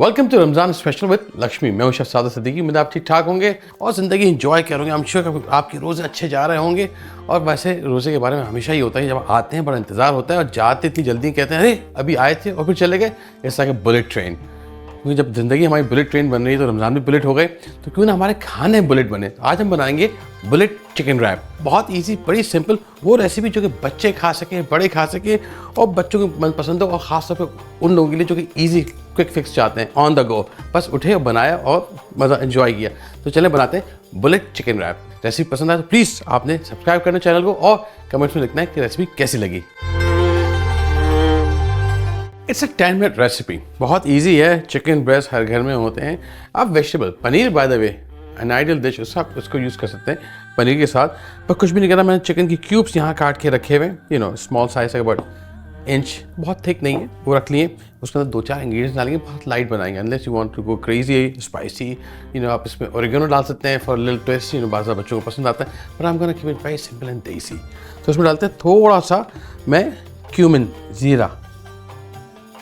Welcome to Ramzan special with Lakshmi. मैं हूं chef सादा सिद्दीकी। उम्मीद आप ठीक ठाक होंगे और ज़िंदगी इंजॉय करोगे। आई एम श्योर आपके रोज़े अच्छे जा रहे होंगे। और वैसे रोज़े के बारे में हमेशा ही होता है, जब आते हैं बड़ा इंतज़ार होता है और जाते इतनी जल्दी कहते हैं अरे अभी आए थे और फिर चले गए। It's like a bullet train. क्योंकि जब ज़िंदगी हमारी बुलेट ट्रेन बन रही है तो रमज़ान भी बुलेट हो गए, तो क्यों ना हमारे खाने बुलेट बने। आज हम बनाएंगे बुलेट चिकन रैप। बहुत इजी, बड़ी सिंपल, वो रेसिपी जो कि बच्चे खा सकें, बड़े खा सकें और बच्चों को मनपसंद हो, और ख़ासतौर पर उन लोगों के लिए जो कि ईजी क्विक फिक्स चाहते हैं, ऑन द गो। बस उठे और बनाया और मज़ा एंजॉय किया। तो चले बनाते हैं बुलेट चिकन रैप। रेसिपी पसंद आए तो प्लीज़ आपने सब्सक्राइब करना चैनल को और कमेंट्स में लिखना है कि रेसिपी कैसी लगी। इट्स अ 10 मिनट रेसिपी, बहुत इजी है। चिकन ब्रेस्ट हर घर में होते हैं। आप vegetable paneer, bye the way an ideal dish, उसको यूज़ कर सकते हैं पनीर के साथ। पर कुछ भी नहीं करना, मैंने चिकन की क्यूब्स यहाँ काट के रखे हुए, स्मॉल साइज, अबाउट इंच, बहुत थिक नहीं है, वो रख लिए। उसके अंदर 2-4 इंग्रेडिएंट्स डालेंगे, बहुत लाइट बनाएंगे। Unless you want to go crazy spicy, आप इसमें ओरिगेनो डाल सकते हैं फॉर लिटिल टेस्ट, बाज़ बच्चों को पसंद आता है। पर हम gonna keep it very simple and देसी। तो उसमें डालते हैं थोड़ा सा मैं क्यूमिन, ज़ीरा,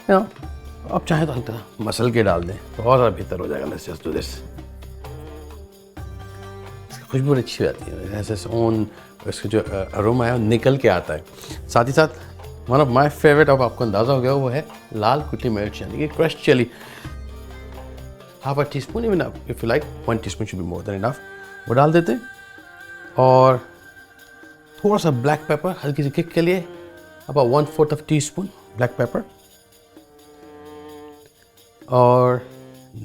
अब चाहे तो हल्का मसल के डाल दें तो और ज़्यादा बेहतर हो जाएगा। Let's just do this. इसकी खुशबू बड़ी अच्छी आती है, ऐसे ओन इसका जो अरोमा है वो निकल के आता है। साथ ही साथ वन ऑफ माई फेवरेट, अब आपको अंदाज़ा हो गया, वो है लाल कुटी मिर्च, यानी कि crush chilli. Half a teaspoon, even if you like 1 teaspoon should be more than enough, वो डाल देते हैं। और थोड़ा सा ब्लैक पेपर हल्की सी किक के लिए, about 1/4 of tea spoon black pepper. और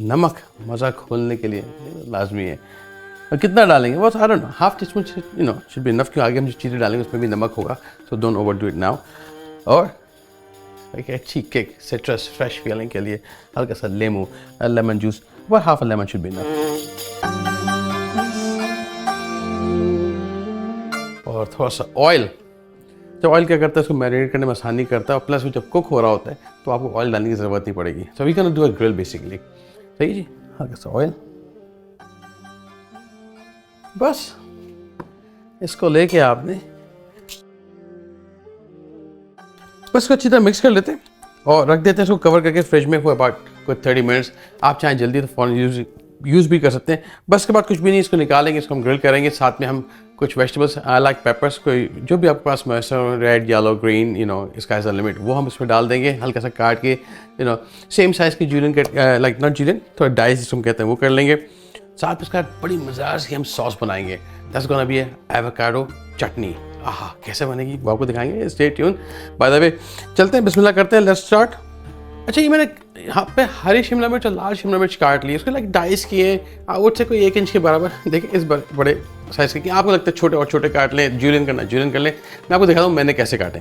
नमक मज़ा खोलने के लिए लाजमी है। और कितना डालेंगे बस I don't know, half tea spoon should be enough, क्योंकि आगे हम जो चीज़ें डालेंगे उसमें भी नमक होगा, so don't overdo it now. और एक अच्छी किक सिट्रस फ्रेश फीलिंग के लिए हल्का सा लेमन जूस, बस half a lemon should be enough. और थोड़ा सा ऑयल। जब ऑयल क्या करता है, इसको मैरिनेट करने में आसानी करता है, और प्लस वो जब कुक हो रहा होता है तो आपको ऑयल डालने की ज़रूरत नहीं पड़ेगी। So we can do a grill basically. सही जी, हल्का सा ऑयल। बस इसको लेके आपने बस इसको अच्छी तरह मिक्स कर लेते हैं और रख देते हैं इसको कवर करके फ्रिज में फॉर अबाउट कोई 30 मिनट्स। आप चाहें जल्दी तो फ़ौरन यूज़ भी कर सकते हैं। बस के बाद कुछ भी नहीं, इसको निकालेंगे, इसको हम ग्रिल करेंगे। साथ में हम कुछ वेजिटेबल्स लाइक पेपर्स, कोई जो भी आपके पास मौसम, रेड, येलो, ग्रीन, इसका एज अ लिमिट, वो हम इसमें डाल देंगे हल्का सा काट के, सेम साइज़ की julienne cut, like not julienne, थोड़ा डाइस जिसको हम कहते हैं, वो कर लेंगे। साथ में इसका बड़ी मज़ेदार सी हम सॉस बनाएंगे। दैट्स गोना बी एवोकाडो चटनी। आहा, कैसे बनेगी वो आपको दिखाएंगे। Stay tune. बाय द वे चलते हैं, बिस्मिल्लाह करते हैं, लेट्स स्टार्ट। अच्छा, ये मैंने यहाँ पे हरी शिमला मिर्च और लाल शिमला मिर्च काट ली, उसको लाइक डाइस किए, आउट से कोई 1 इंच के बराबर। देखिए इस बड़े साइज़ के, आपको लगता है छोटे और छोटे काट लें, जूलियन करना जूलियन कर लें। मैं आपको दिखाता हूँ मैंने कैसे काटे।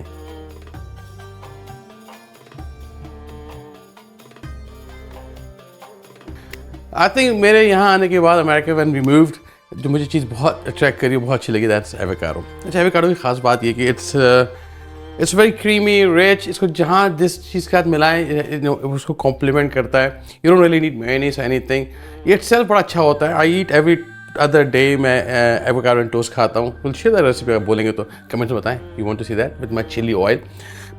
आई थिंक मेरे यहाँ आने के बाद, अमेरिका व्हेन वी मूव्ड, जो मुझे चीज़ बहुत अट्रैक्ट करी, बहुत अच्छी लगी, दैट्स एवोकाडो। अच्छा, एवोकाडो की खास बात ये कि इट्स वेरी क्रीमी, रिच। इसको जहाँ जिस चीज़ के साथ मिलाएं उसको कॉम्प्लीमेंट करता है। You don't really need mayonnaise anything. ये इटसेल्फ बड़ा अच्छा होता है। आई ईट एवरी अदर डे मैं एवोकाडो एंड टोस्ट खाता हूँ। विल शेयर द रेसिपी, आप बोलेंगे तो कमेंट्स में बताएं you want to see that with my chilli oil.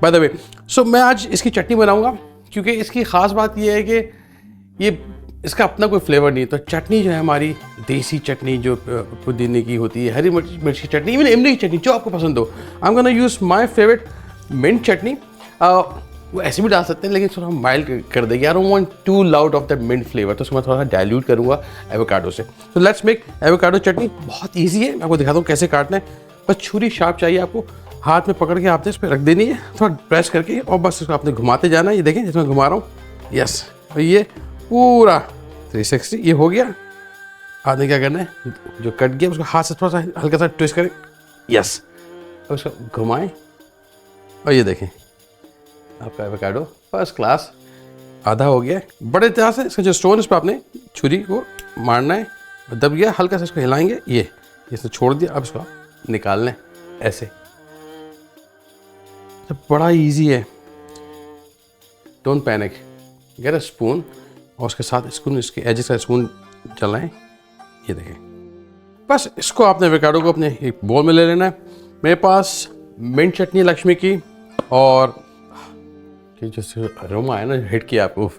By the way, so मैं आज इसकी चटनी बनाऊँगा, क्योंकि इसकी ख़ास बात ये है कि ये इसका अपना कोई फ्लेवर नहीं है। तो चटनी जो है हमारी देसी चटनी, जो पुदीने की होती है, हरी मिर्च की चटनी, इवन इमली की चटनी, जो आपको पसंद हो। I am gonna use my favourite mint chutney. वो ऐसे भी डाल सकते हैं, लेकिन थोड़ा माइल्ड कर देगी। I don't want to loud of the mint flavour, तो उसको मैं थोड़ा सा डाइल्यूट करूँगा एवोकाडो से। तो लेट्स मेक एवोकाडो चटनी। बहुत ईजी है, मैं आपको दिखाता हूँ कैसे काटना है। बस छुरी शार्प चाहिए आपको, हाथ में पकड़ के आपने इस पर रख देनी है, थोड़ा प्रेस करके, और बस इसको आपने घुमाते जाना है। ये देखें जिसमें घुमा रहा हूँ, यस, और ये पूरा 360 ये हो गया। आपने क्या करना है, जो कट गया उसको हाथ से थोड़ा सा हल्का सा ट्विस्ट करें, यस, और उसको घुमाएं, और ये देखें आपका एवोकाडो फर्स्ट क्लास आधा हो गया। बड़े तरह से इसका जो स्टोन, इस पर आपने छुरी को मारना है, दब गया, हल्का सा इसको हिलाएंगे, ये इसने छोड़ दिया। अब इसको निकाल लें ऐसे। तो बड़ा इजी है, don't panic. Get a spoon और उसके साथ स्पून, इसके एजेस का स्पून चलाएं, ये देखें। बस इसको आपने एवोकाडो को अपने एक बोल में ले लेना है। मेरे पास मिंट चटनी लक्ष्मी की, और जो अरोमा है ना हिट किया आपको,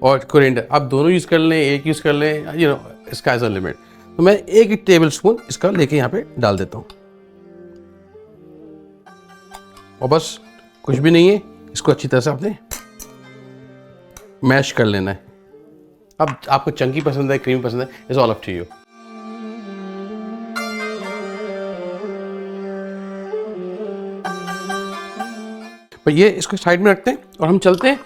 और कोरिएंडर, आप दोनों यूज़ कर लें, एक यूज़ कर लें, यू नो इसका एज अ लिमिट। तो मैं 1 टेबल स्पून इसका लेके यहाँ पे डाल देता हूँ और बस कुछ भी नहीं है, इसको अच्छी तरह से आपने मैश कर लेना है। अब आपको चंकी पसंद है, क्रीम पसंद है, it's all up to you. पर ये इसको साइड में रखते हैं और हम चलते हैं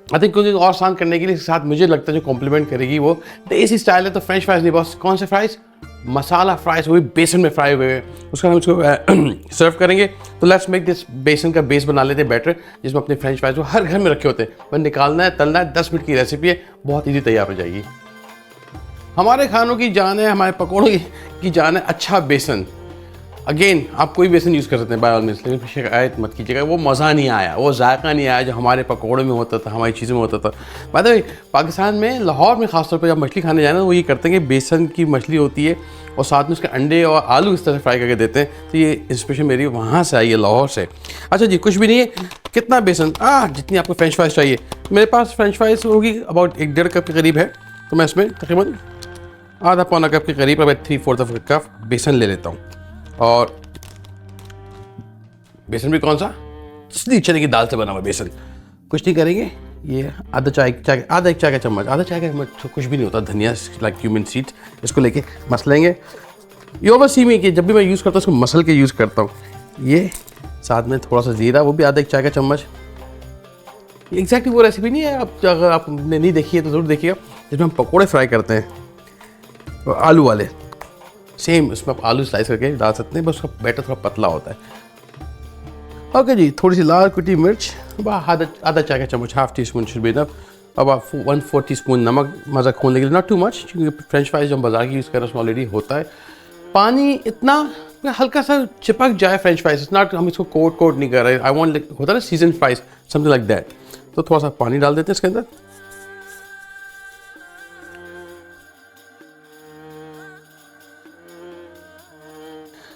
आई थिंक कुकिंग और आसान करने के लिए साथ मुझे लगता है जो कॉम्प्लीमेंट करेगी वो देसी स्टाइल है। तो फ्रेंच फ्राइज नहीं बॉस, कौन से फ्राइज? मसाला फ्राइज, वो भी बेसन में फ्राई हुए, उसका हम इसको सर्व करेंगे। तो लेट्स मेक दिस बेसन का बेस बना लेते हैं बैटर, जिसमें अपने फ्रेंच फ्राइज वो हर घर में रखे होते हैं, बस निकालना है, तलना है, 10 मिनट की रेसिपी है, बहुत ईजी तैयार हो जाएगी। हमारे खानों की जान है, हमारे पकौड़ों की जान है अच्छा बेसन। अगेन आप कोई बेसन यूज़ कर सकते हैं बाय ऑल मीन्स, लेकिन शिकायत मत कीजिएगा, वो मज़ा नहीं आया, वो जायका नहीं आया जो हमारे पकौड़े में होता था, हमारी चीज़ों में होता था। बाय द वे पाकिस्तान में, लाहौर में खासतौर पर जब मछली खाने जाए ना, वो ये करते हैं कि बेसन की मछली होती है और साथ में उसके अंडे और आलू इस तरह से फ्राई करके देते हैं। तो ये इंस्पिरेशन मेरी वहाँ से आई है, लाहौर से। अच्छा जी, कुछ भी नहीं है, कितना बेसन? जितनी आपको फ्रेंच फ्राइज चाहिए। मेरे पास फ्रेंच फ्राइज होगी अबाउट 1-1.5 कप के करीब है, तो मैं इसमें तकरीबन आधा पौना कप के करीब, अब 3/4 कप बेसन ले लेता हूँ। और बेसन भी कौन सा? असली चने की दाल से बना हुआ बेसन। कुछ नहीं करेंगे, ये आधा एक चाय का चम्मच, आधा चाय का चम्मच तो कुछ भी नहीं होता, धनिया लाइक क्यूमिन सीड्स, इसको लेके मसलेंगे। ये ओवरसी में कि जब भी मैं यूज़ करता हूँ इसको मसल के यूज़ करता हूँ। ये साथ में थोड़ा सा जीरा, वो भी आधा एक चाय का चम्मच। एग्जैक्टली वो रेसिपी नहीं है, आप अगर आपने नहीं देखी है तो ज़रूर देखिएगा, जिसमें हम पकौड़े फ्राई करते हैं तो आलू वाले, सेम उसमें आप आलू स्लाइस करके डाल सकते हैं, बस उसका बैटर थोड़ा पतला होता है। ओके जी, थोड़ी सी लाल कुटी मिर्च, आधा चाय का चम्मच, half tea spoon should be enough. अब आप 1/4 टीस्पून नमक मज़ा खोलने के लिए, नॉट टू मच, क्योंकि फ्रेंच फ्राइज जो हम बाजार की यूज़ कर रहे हैं उसमें ऑलरेडी होता है। पानी इतना हल्का सा चिपक जाए फ्रेंच फ्राइज, नॉट हम इसको कोट नहीं कर रहे। आई वांट होता है ना season fries, something like that. तो थोड़ा सा पानी डाल देते हैं इसके अंदर।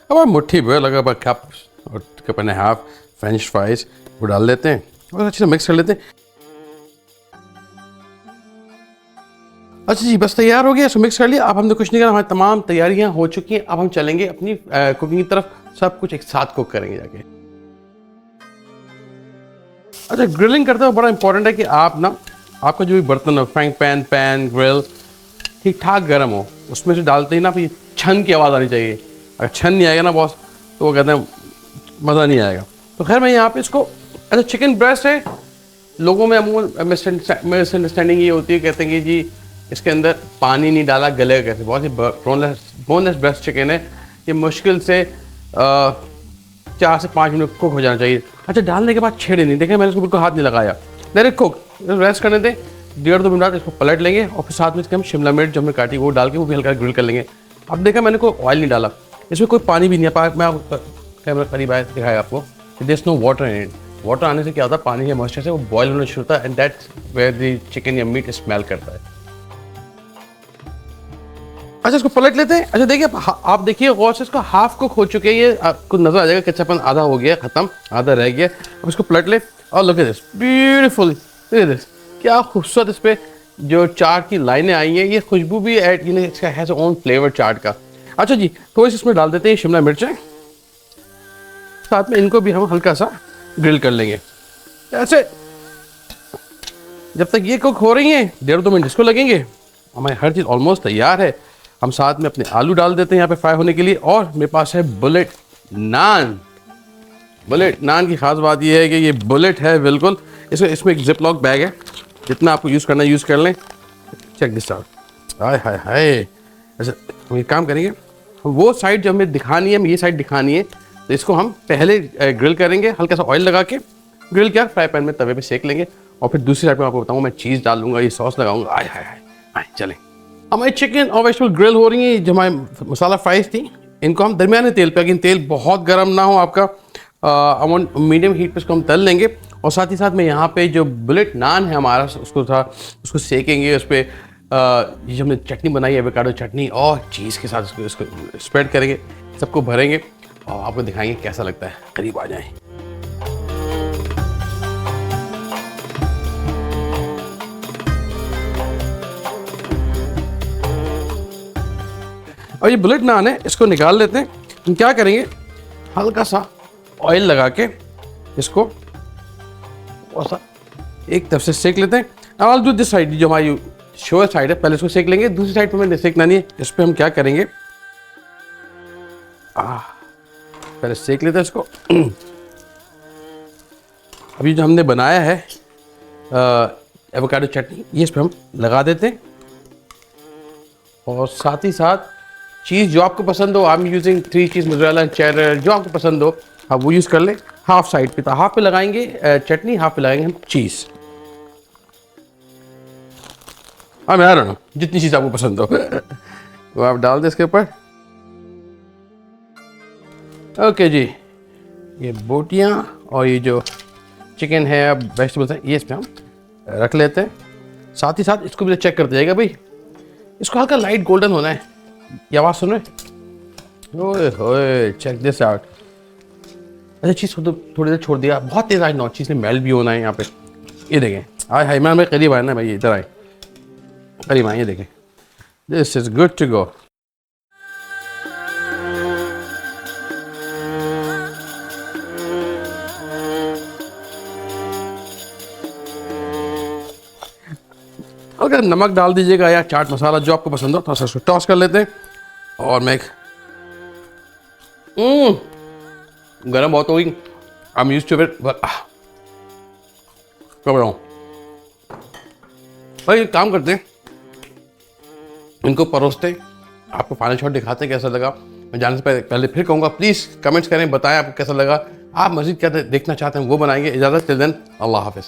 अब मुट्ठी भर लगा कप और cup and half French fries वो डाल लेते हैं और अच्छे से मिक्स कर लेते हैं। अच्छा जी, बस तैयार हो गया, इसको मिक्स कर लिया। अब हमने कुछ नहीं करना, हमारी तमाम तैयारियां हो चुकी हैं। अब हम चलेंगे अपनी कुकिंग की तरफ, सब कुछ एक साथ कुक करेंगे जाके। अच्छा, ग्रिलिंग करते हुए बड़ा इंपॉर्टेंट है कि आप ना, आपका जो भी बर्तन हो, फ्राइंग पैन ग्रिल ठीक ठाक गर्म हो, उसमें से डालते ही ना ये छन की आवाज़ आनी चाहिए। अगर छन नहीं आएगा ना बॉस, तो वो कहते हैं मज़ा नहीं आएगा। तो खैर मैं यहाँ पे इसको, अच्छा चिकन ब्रेस्ट है, लोगों में अमूमन मिसअंडरस्टैंडिंग ये होती है, कहते हैं कि जी इसके अंदर पानी नहीं डाला गलेगा कैसे। बहुत ही बोनलेस ब्रेस्ट चिकन है, ये मुश्किल से 4 से 5 मिनट कुक हो जाना चाहिए। अच्छा, डालने के बाद छेड़े नहीं, देखें मैंने इसको बिल्कुल हाथ नहीं लगाया, डायरेक्ट कुक, रेस्ट करने दें 1.5-2 मिनट बाद इसको पलट लेंगे और फिर साथ में इसके हम शिमला मिर्च जो हमने काटी वो डाल के वो भी हल्का ग्रिल कर लेंगे। अब देखा मैंने कोई ऑयल नहीं डाला, इसमें कोई पानी भी नहीं है। मैं कैमरा करीब आया दिखाया आपको, there is no water in it. Water आने से क्या होता है, पानी के मॉइस्चर से वो बॉयल होना शुरू होता है, and that's where the chicken या मीट स्मेल करता है। अच्छा, इसको पलट लेते हैं। अच्छा देखिए, आप देखिए गौर से, इसको हाफ कुक हो चुके हैं, ये आपको नजर आ जाएगा कच्चापन आधा हो गया, खत्म, आधा रह गया। अब इसको पलट ले और look at this, beautiful, look at this, क्या खूबसूरत इस पे जो चाट की लाइनें आई हैं, ये खुशबू भी ऐड, ये इसका हैज ओन फ्लेवर चाट का। अच्छा जी, थोड़ी सी इसमें डाल देते हैं शिमला मिर्चें, साथ में इनको भी हम हल्का सा ग्रिल कर लेंगे। ऐसे जब तक ये कुक हो रही हैं 1.5-2 मिनट इसको लगेंगे। हमारी हर चीज़ ऑलमोस्ट तैयार है। हम साथ में अपने आलू डाल देते हैं यहाँ पे फ्राई होने के लिए, और मेरे पास है बुलेट नान। बुलेट नान की खास बात ये है कि ये बुलेट है बिल्कुल। इसमें एक जिप लॉक बैग है, जितना आपको यूज़ करना है यूज़ कर लें। चेक दिस आउट, हाय हाय हाय। अच्छा, हम ये काम करेंगे, वो साइड जो हमें दिखानी है, हमें ये साइड दिखानी है, तो इसको हम पहले ग्रिल करेंगे, हल्का सा ऑयल लगा के ग्रिल किया, फ्राई पैन में तवे पे सेक लेंगे, और फिर दूसरी साइड में आपको बताऊंगा मैं चीज़ डाल दूंगा, ये सॉस लगाऊंगा। आय हाय हाय, चलें। हमारी चिकन और वेजिटेबल ग्रिल हो रही है, जो हमारी मसाला फ्राइज थी, इनको हम दरमियाने तेल पे, लेकिन तेल बहुत गर्म ना हो आपका, अमाउंट मीडियम हीट पे इसको हम तल लेंगे। और साथ ही साथ में यहाँ पे जो बुलेट नान है हमारा, उसको सेकेंगे। उस पर ये हमने चटनी बनाई है, एवोकाडो चटनी, और चीज़ के साथ इसको स्प्रेड करेंगे, सबको भरेंगे और आपको दिखाएंगे कैसा लगता है। करीब आ जाएं। और ये बुलेट नान है, इसको निकाल लेते हैं। हम क्या करेंगे, हल्का सा ऑयल लगा के इसको ऐसा एक तरफ से सेक लेते हैं। अब I'll do this साइड, जो हमारी शोर साइड है, पहले इसको सेक लेंगे। दूसरी साइड पर मैंने सेकना नहीं है। इस पर हम क्या करेंगे, पहले सेक लेते हैं इसको। अभी जो हमने बनाया है एवोकाडो चटनी, ये इस पर हम लगा देते हैं। और साथ ही साथ चीज़ जो आपको पसंद हो, I am using 3 cheese mozzarella cheddar, जो आपको पसंद हो आप वो यूज़ कर लें। हाफ साइड पे, तो हाफ पे लगाएंगे चटनी, हाफ पे लगाएंगे हम चीज़। हाँ मैं आ रहा हूँ, जितनी चीज़ आपको पसंद हो वो आप डाल दें इसके ऊपर। ओके जी, ये बोटियाँ और ये जो चिकन है, वेजिटेबल्स हैं, ये इस पर हम रख लेते हैं। साथ ही साथ इसको भी चेक करते जाएगा भाई, इसको हल्का लाइट गोल्डन होना है। ये आवाज़ सुन रहे, ओए होए, चेक दिस आउट। अच्छा चीज़ को तो थोड़ी देर छोड़ दिया, बहुत तेज़ आज 9 चीज़ ने मेल्ट भी होना है यहाँ पे। ये देखें, आए हाय मैं करीब आया ना भाई, इधर आए, करीब आए, ये देखें, this is good to go. अगर नमक डाल दीजिएगा या चाट मसाला जो आपको पसंद हो, थोड़ा सा उसको टॉस कर लेते हैं। और मैं गरम बहुत हो गई, I am used to it, but क्या बताऊँ भाई। एक काम करते हैं, इनको परोसते हैं, आपको फाइनल शॉट दिखाते हैं कैसा लगा। मैं जाने से पहले फिर कहूँगा, प्लीज़ कमेंट्स करें, बताएं आपको कैसा लगा। आप मज़ीद क्या देखना चाहते हैं वो बनाएंगे। इजाज़त, टिल देन, अल्लाह हाफ़िज़।